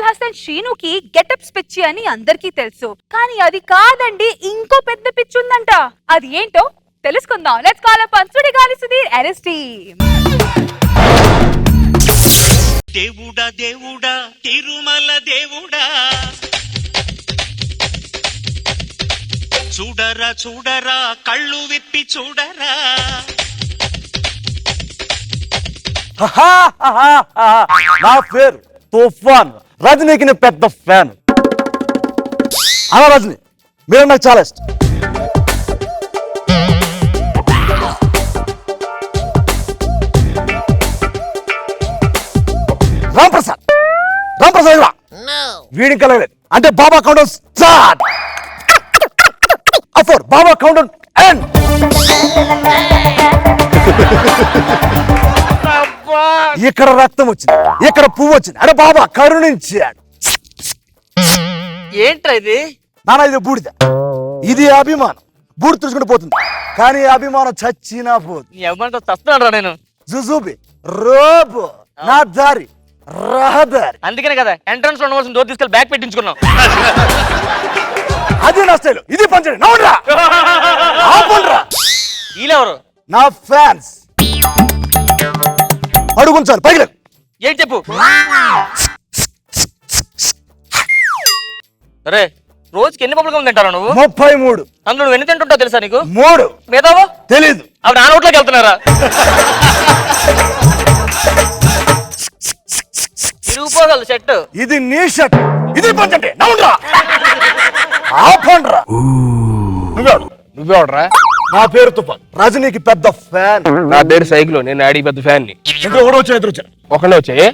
Haasan శ్రీనుకి getups పిచ్చి అని అందరికీ తెలుసు, కానీ అది కాదండి, ఇంకో పెద్ద పిచ్చి ఉందంట. అది ఏంటో తెలుసుకుందాం. Let's call upon Sudigali Sudheer ఎర్ఎస్టీ. దేవుడా దేవుడా తిరుమల దేవుడా, చూడరా చూడరా కళ్ళు విప్పి చూడరా. నా పేరు తుఫాన్, రజనీకి నేను పెద్ద ఫ్యాన్. అలా రజనీ మీరు నాకు చాలా ఇష్టం. రాంప్రసాద్ వీడికి కలగలేదు అంటే బాబా కౌంట్ స్టార్ట్. అఫోర్ బాబా కౌంట్ ఎండ్. ఇక్కడ రక్తం వచ్చింది, ఇక్కడ పువ్వు వచ్చింది, అరే బాబా కరుణించాడు. ఏంట్రా ఇది? నానా ఇది బూడిద, ఇది అభిమానం. బూడి తుడుచుకుంటూ పోతుంది, కానీ అభిమానం చచ్చినా పోదు. ఏమంటా చస్తున్నాడు నేను. జుజుబి రోబో నా దారి రహదారి. అందుకనే కదా ఎంట్రన్స్ లో ఉండవలసిన డోర్ తీసుకెళ్ళి బ్యాగ్ పెట్టించుకున్నాం. అది నా స్టైల్, ఇది పంచండి. నవ్వురా ఆపండ్రా. వీళ్ళెవరు? నా ఫ్యాన్స్. అడుగుంచాలి పైకి. ఏం చెప్పు. అరే రోజుకి ఎన్ని పప్పులు తింటారా నువ్వు? 33. అందులో నువ్వు ఎన్ని తింటుంటావు తెలుసా నీకు? 3. మీదావో తెలీదు. అవి నా నోట్లోకి వెళ్తున్నారా? తిరిగిపోగలదు షర్ట్. ఇది నీ షర్ట్, ఇది పంచండి. నవ్వురా ఆపండ్రా. నువ్వెవడరా? నా పేరు తుఫాన్, రజనీకి పెద్ద ఫ్యాన్. నా పేరు సైకిల్, నేను ఆడి పెద్ద ఫ్యాన్ ని. ఇంకా ఎవరు వచ్చారు? ఎదురు వచ్చారు. ఒకనే వచ్చాయి.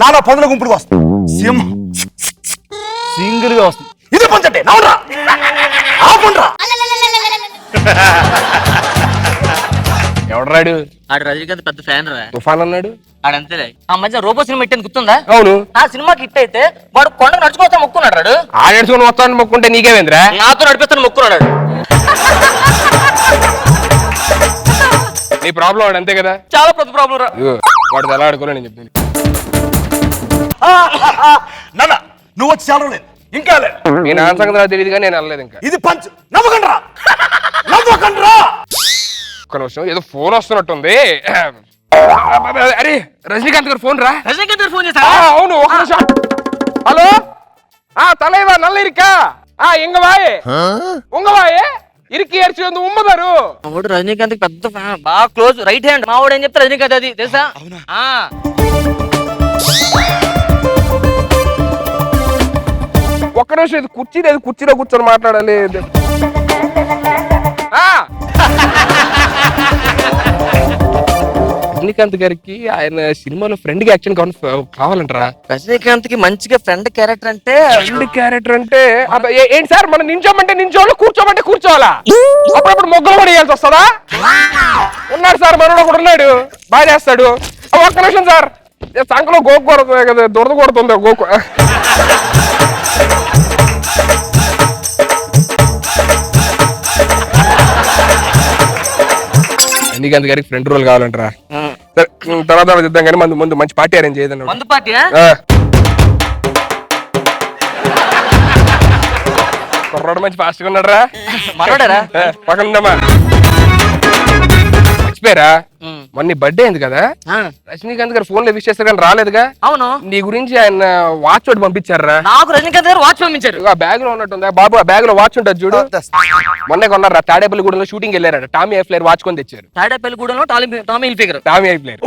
నాన్న పందుల గుంపుడు వస్తుంది, సింహం సింగిల్ గా వస్తుంది. ఇది పంచండి. నవ్వురా ఆపండ్రా. ఎవడరాడు? ఆడు రజనీకాంత్ పెద్ద ఫ్యాన్ రా. తుఫాన్ అన్నాడు. ఆడంతేలే. ఆ మధ్య రోబో సినిమా ఇట్టని గుర్తుందా? అవును. ఆ సినిమాకి హిట్ అయితే వాడు కొండ నడుచుకోవచ్చా మొక్కున్నాడు. వాడు ఆడేసుకుని వస్తాను మొక్కుంటే నీకేమేంద్రా? నాతో నడిపిస్తాను మొక్కున్నాడు. నీ ప్రాబ్లం వాడు అంతే కదా. చాలా పెద్ద ప్రాబ్లం రా. వాడు ఎలా ఆడుకోలే నేను చెప్తాను. నాన్న నువ్వు వచ్చి చాలా లేదు, ఇంకా లేదు. మీ నాన్న సంగతి నాకు తెలియదు కానీ నేను వెళ్ళలేదు ఇంకా. ఇది పంచ్. నవ్వకండ్రా నవ్వకండ్రా. ఒక్క నిమిషం, ఏదో ఫోన్ వస్తున్నట్టుంది. అరే రజనీకాంత్ గారు ఫోన్ రా. రజనీకాంత్ గారు ఫోన్ చేశా? అవును, ఒక నిమిషం. హలో தலைவா நல்ல இருக்கா? எங்க வாயே உங்க வாயே ఇరికి ఏడ్చి ఉంది ఉమ్మదారు. మావాడు రజనీకాంత్ పెద్ద ఫ్యాన్, బాగా క్లోజ్ రైట్ హ్యాండ్. మావాడు ఏం చెప్తా రజనీకాంత్ అది తెలుసా? ఒక్క నిమిషం, ఇది కుర్చీలో కూర్చొని మాట్లాడాలి. రజనీకాంత్ గారికి ఆయన సినిమాలో ఫ్రెండ్ కి యాక్షన్ కావాలంటారా? రజనీకాంత్ కి మంచిగా ఫ్రెండ్ క్యారెక్టర్ అంటే ఏంటి సార్, మనం నించోమంటే నించోవాలి, కూర్చోమంటే కూర్చోవాలా? అప్పుడప్పుడు మొగ్గలు కూడా వేయాల్సి వస్తుందా? ఉన్నాడు సార్, మనోడు ఒకడు ఉన్నాడు, బాగా చేస్తాడు. ఒక్క నిమిషం సార్, సంకలో గోకు కొడుతుంది కదా, దురద కొడుతుంది గోకు. రజనీకాంత్ గారికి ఫ్రెండ్ రోల్ కావాలంటారా? తర్వాత ఇద్దాం కానీ ముందు మంచి పార్టీ అరేంజ్ చేయదండి. మందు పార్టీ కుర్రాడు మంచి ఫాస్ట్ గా ఉన్నాడు రా. మనోడరా? పక్కన ఉందమ్మా. మర్చిపోయారా, మొన్న బర్త్డే అయింది కదా, రజనీకాంత్ గారు ఫోన్ లో విష్ చేస్తారు కానీ రాలేదుగా. అవును. నీ గురించి ఆయన వాచ్ ఒకటి పంపించారా? నాకు రజనీకాంత్ గారు వాచ్ పంపించారు. ఆ బ్యాగ్ లో ఉన్నట్టుందా బాబు? ఆ బ్యాగ్ లో వాచ్ ఉంటుంది చూడు. మొన్నే కొన్నారా, తాడేపల్లిగూడెంలో షూటింగ్ వెళ్ళారట, టామీ ఐఫ్లేర్ వాచ్ కొని తెచ్చారు. తాడేపల్లిగూడెంలో టామీ హిల్ఫిగర్. టామీ ఐఫ్లేర్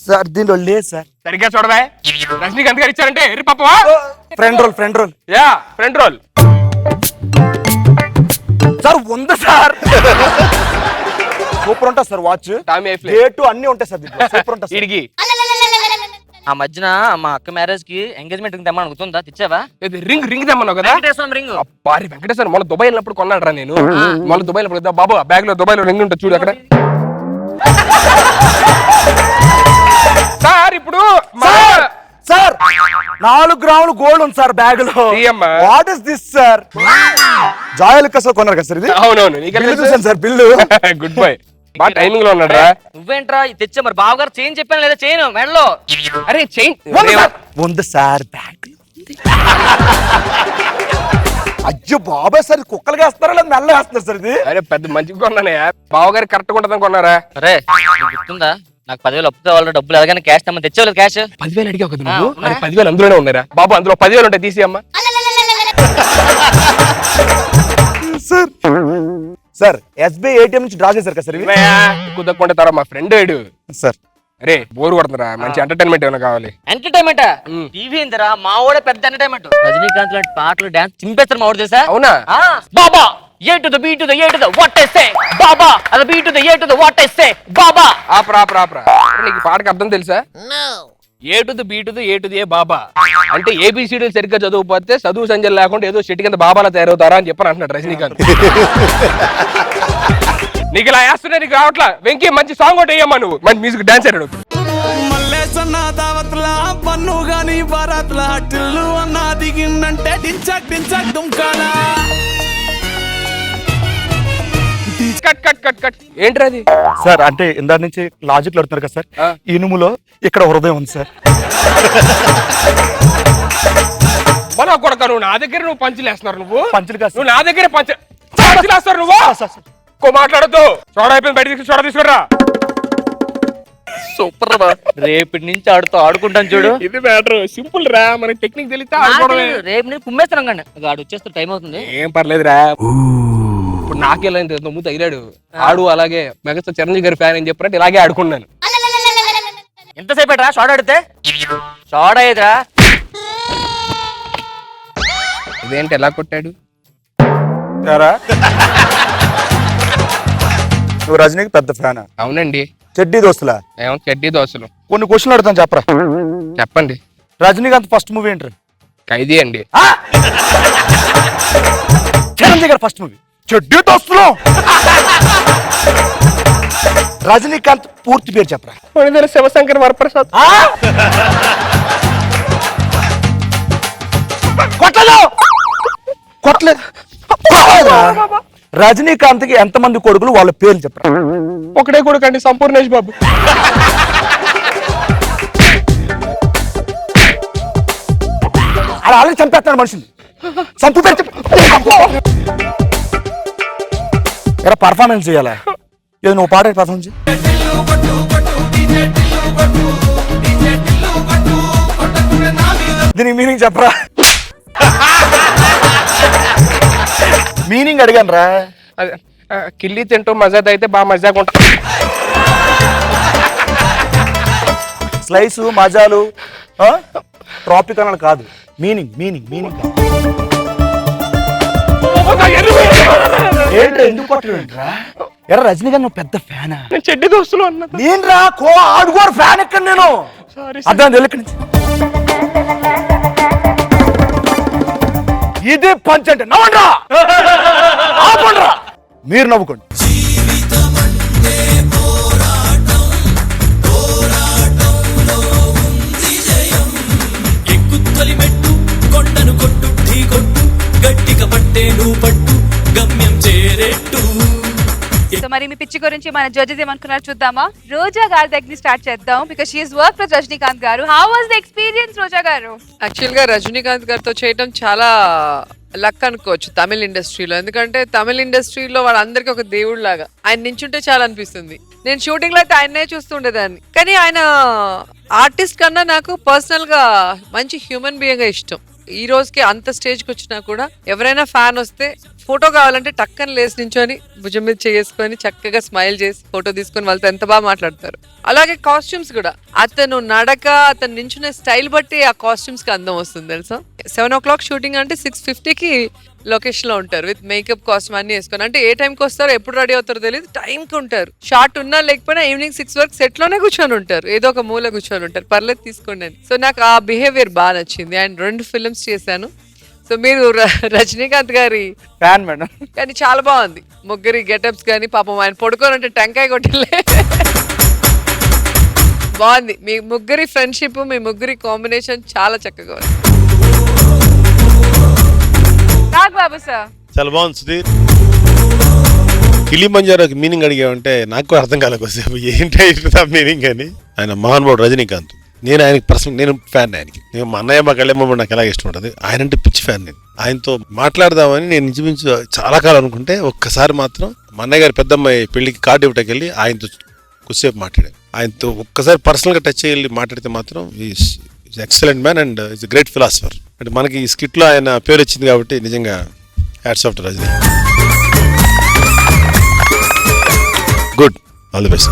సార్ దీనిలో లేదు సార్. సరిగ్గా చూడవా, రజనీకాంత్ గారు ఇచ్చారంటే ఎర్రి పాపవా? ఫ్రెండ్ రోల్ యా ఫ్రెండ్ రోల్ సార్ ఉంది సార్. సూపర్ ఉంటుంది సార్ వాచ్, టామీ ఐఫ్లేర్ డేట్ అన్ని ఉంటాయి సార్. సూపర్ ఉంటుంది ఇడికి. ఆ మధ్యన మా అక్క మ్యారేజ్ కి ఎంగేజ్మెంట్ తెమ్మని అనుకుందా, తెచ్చావా? రింగ్ తెమ్మన్నావు కదా. రింగ్ అబ్బారి వెంకటేశ్వర మొన్న దుబాయ్ వెళ్ళినప్పుడు కొన్నాడు రా నేను. మొన్న దుబాయ్ వెళ్ళినప్పుడు బాబు ఆ బ్యాగ్ లో దుబాయ్ లో రింగ్ ఉంటుంది చూడు అక్కడ. సార్ ఇప్పుడు సార్ 4 గ్రాములు గోల్డ్ ఉంది సార్ బ్యాగ్ లో. What is this sir? జాయల్ కసలో కొన్నారు కదా సార్ ఇది? అవునవును, చూసాను సార్ బిల్లు. Good bye. బాగా టైమింగ్ లో ఉన్నాడు రా. నువ్వేంట్రా ఇది తెచ్చా మరి బావగారు చైన్ చెప్పాను లేదా చైన్ మెడలో అరే చైన్ ఉంది సార్ బ్యాంక్ అయ్యో బాబాయ్ సార్ ఇది కుక్కలు వేస్తారా లేదా మెల్ల వేస్తున్నారు సార్ ఇది అరే పెద్ద మంచిగా కొన్నానే బావగారు కరెక్ట్ గా ఉంటుందని కొన్నారా. అరే నీకు గుర్తుందా నాకు 10,000 అప్పు కావాలి డబ్బులు ఎలాగైనా క్యాష్ తెమ్మని తెచ్చావు క్యాష్ 10,000 అడిగావు కదా నువ్వు. ఉన్నా. అరే 10,000 అందులోనే ఉన్నారా బాబు, అందులో 10,000 ఉంటాయి తీసి అమ్మా. సార్ సార్ ఎస్బీఐ ఏటీఎం నుంచి డ్రా చేశారు కదా సార్ ఇవి? కుదక్కుంటే తర్వాత మా ఫ్రెండ్ ఏడు. సార్ అరే బోర్ కొడుతుందిరా, మంచి ఎంటర్టైన్మెంట్ ఏమైనా కావాలి. ఎంటర్టైన్మెంట్ టీవీ ఏందిరా మా వాడే పెద్ద ఎంటర్టైన్మెంట్. రజనీకాంత్ లాంటి పాటలు డాన్స్ చింపేస్తారు మా వాడు తెలుసా. అవునా? బాబా A to the B to the A to the what I say బాబా అది B to the A to the what I say బాబా. ఆపరా ఆపరా ఆపరా. నీకు పాటకి అర్థం తెలుసా? A to the B to the A to the A బాబా అంటే ఏబిసిడీలు సరిగ్గా చదువుపోతే చదువు సంజలు లేకుండా ఏదో చెట్టు కింద బాబాలా తయారవుతారా అని చెప్పని అంటున్నాడు రజనీకాంత్. నీకు ఇలా వేస్తున్నా నీకు రావట్లా. వెంకీ మంచి సాంగ్ ఒకటి వేయమ్మా, నువ్వు మంచి మ్యూజిక్ డాన్స్ అయ్యాడు. మల్లేసన్న దావత్ల పన్ను గాని బారాత్ల టిల్లు అన్న దిగిందంటే డించక్ డించక్ దుంకాలా. కట్ కట్ కట్ కట్ ఏంట్రా అది? సార్ అంటే ఇందా నుంచి లాజిక్ అడుగుతున్నారు కదా సార్, ఇనుములో ఇక్కడ హృదయం ఉంది సార్. మన కొడక నువ్వు నా దగ్గర నువ్వు పంచులు వేస్తున్నారు. నువ్వు పంచులు కాదు నువ్వు నా దగ్గర పంచులు వేస్తారు. నువ్వు ఎక్కువ మాట్లాడద్దు. సోడా అయిపోయింది, బయట తీసుకుని సోడా తీసుకురా. సూపర్ రేపటి నుంచి ఆడుకుంటాను చూడు. ఇది మ్యాటర్ సింపుల్ రా, మనకి టెక్నిక్ తెలిస్తే ఆడుకోవడమే. రేపు నేను కుమ్మేస్తాను కండి ఆడు వచ్చేస్తే టైం అవుతుంది. ఏం పర్లేదురా. ఇప్పుడు నాకెలా నువ్వు తగిలాడు ఆడు అలాగే మెగాస్టార్ చిరంజీవి గారి ఫ్యాన్ అని చెప్పినట్టు ఇలాగే ఆడుకున్నాను. ఎంతసేపు రా షార్ట్ ఆడితే షార్ట్ అయ్యేదిరా. ఇదేంటి ఎలా కొట్టాడు? నువ్వు రజనీకి పెద్ద ఫ్యాన్? అవునండి. చెడ్డీ దోస్తులా? ఏమో చెడ్డీ దోశలు. కొన్ని క్వశ్చన్లు అడుగుతాను చెప్పరా. చెప్పండి. రజనీకాంత్ ఫస్ట్ మూవీ ఏంటి? ఖైదీ అండి. చిరంజీవి గారు ఫస్ట్ మూవీ చెడ్డీ దోస్తులు. రజనీకాంత్ పూర్తి పేరు చెప్పరా. కొణిదెల శివశంకర్ వరప్రసాద్. కొట్టలేదు. రజనీకాంత్ కి ఎంతమంది కొడుకులు వాళ్ళ పేర్లు చెప్పరా. ఒకటే కొడుకు అండి, సంపూర్ణేష్ బాబు. అలా అలాగే చంపేస్తాడు మనుషులు. సంతు పేరు చెప్పు. ఎలా పర్ఫార్మెన్స్ చేయాలా? ఏదో నువ్వు పాడే పర్ఫార్మెన్స్. దీనికి మీనింగ్ చెప్పరా. మీనింగ్ అడిగాను రా. కిల్లి తింటూ మజాద్ అయితే బాగా మజాగా ఉంటా. స్లైసు మజాలు ట్రాపిక్ అనాలి కాదు. మీనింగ్ మీనింగ్ మీనింగ్ ఏంట్రా ఎందుకు కొట్టలేంట్రా? ఎరా రజనీకాంత్ నువ్వు పెద్ద ఫ్యానా? నేను చెడ్డి దోస్తులు అన్నా. నేను రా ఆడుకోరు ఫ్యాన్ ఎక్కడ నేను అర్థం తెలియక నుంచి. ఇదే పంచ్ అంటే నవ్వండ్రా, ఆపండ్రా. మీరు నవ్వుకోండి. ఎక్కుతొలి మెట్టు కొండను కొట్టు ఢీ కొట్టు గట్టిగా పట్టే నువ్వు పట్టు గమ్యం చేరేట్టు. సో మరి మీ పిచ్చి గురించి మన జడ్జెస్ ఏమనుకున్నారు చూద్దామా. రోజా గారి దగ్గర స్టార్ట్ చేద్దాం because she is work with Rajinikanth గారు. హౌ వాస్ ద ఎక్స్పీరియన్స్ రోజా గారు? యాక్చువల్ గా రజనీకాంత్ గారితో చేయడం చాలా లక్ అనుకోవచ్చు తమిళ ఇండస్ట్రీలో. ఎందుకంటే తమిళ ఇండస్ట్రీలో వాళ్ళందరికీ ఒక దేవుడు లాగా ఆయన నించుంటే చాలా అనిపిస్తుంది. నేను షూటింగ్ లో అయితే ఆయన్నే చూస్తుండేదాన్ని. కానీ ఆయన ఆర్టిస్ట్ కన్నా నాకు పర్సనల్ గా మంచి హ్యూమన్ బీయింగ్ గా ఇష్టం. ఈ రోజుకి అంత స్టేజ్కి వచ్చినా కూడా ఎవరైనా ఫ్యాన్ వస్తే ఫోటో కావాలంటే టక్కన లేసి నించొని భుజం మీద చేసుకొని చక్కగా స్మైల్ చేసి ఫోటో తీసుకొని వాళ్ళతో ఎంత బాగా మాట్లాడతారు. అలాగే కాస్ట్యూమ్స్ కూడా అతను నడక అతను నించునే స్టైల్ బట్టి ఆ కాస్ట్యూమ్స్ కి అందం వస్తుంది తెలుసా. 7 o'clock షూటింగ్ అంటే 6:50కి లొకేషన్ లో ఉంటారు విత్ మేకప్ కాస్ట్యూమ్ అన్ని వేసుకొని. అంటే ఏ టైంకి వస్తారో ఎప్పుడు రెడీ అవుతారో తెలియదు, టైంకి ఉంటారు. షార్ట్ ఉన్నా లేకపోయినా ఈవినింగ్ 6 వరకు సెట్ లోనే కూర్చొని ఉంటారు, ఏదో ఒక మూల కూర్చొని ఉంటారు. పర్లేదు తీసుకోండి అని. సో నాకు ఆ బిహేవియర్ బాగా నచ్చింది. అండ్ 2 ఫిల్మ్స్ చేశాను. సో మీరు రజనీకాంత్ గారి ఫ్యాన్ మేడం. కానీ చాలా బాగుంది ముగ్గురి గెటప్స్ కానీ. పాపం ఆయన పడుకోనంటే టెంకాయ కొట్టలే. బాగుంది మీ ముగ్గురి ఫ్రెండ్షిప్, మీ ముగ్గురి కాంబినేషన్ చాలా చక్కగా ఉంది. నాగ్ బాబు సార్ చాలా బాగుంది సుధీర్. కిలిమంజారోకి మీనింగ్ అడిగామంటే నాకు కూడా అర్థం కాలేకొసేపు ఏంటి మీనింగ్ అని. ఆయన మహానుభావుడు రజనీకాంత్. నేను ఆయనకి పర్సనల్ నేను ఫ్యాన్ ఆయనకి. నేను మా అన్నయ్య మా కళ్యాణమ్మ నాకు ఎలా ఇష్టం ఉంటుంది, ఆయన అంటే పిచ్చి ఫ్యాన్. నేను ఆయనతో మాట్లాడదామని నేను ఇంచుమించు చాలా కాలం అనుకుంటే ఒక్కసారి మాత్రం మా అన్నయ్య గారి పెద్దమ్మాయి పెళ్లికి కార్డు ఇవ్వటానికి వెళ్ళి ఆయనతో కొద్దిసేపు మాట్లాడాను. ఆయనతో ఒక్కసారి పర్సనల్గా టచ్ అయ్యి మాట్లాడితే మాత్రం is excellent man and is great philosopher. అంటే మనకి ఈ స్కిట్లో ఆయన పేరు వచ్చింది కాబట్టి నిజంగా hats off to Rajini. Good, all the best.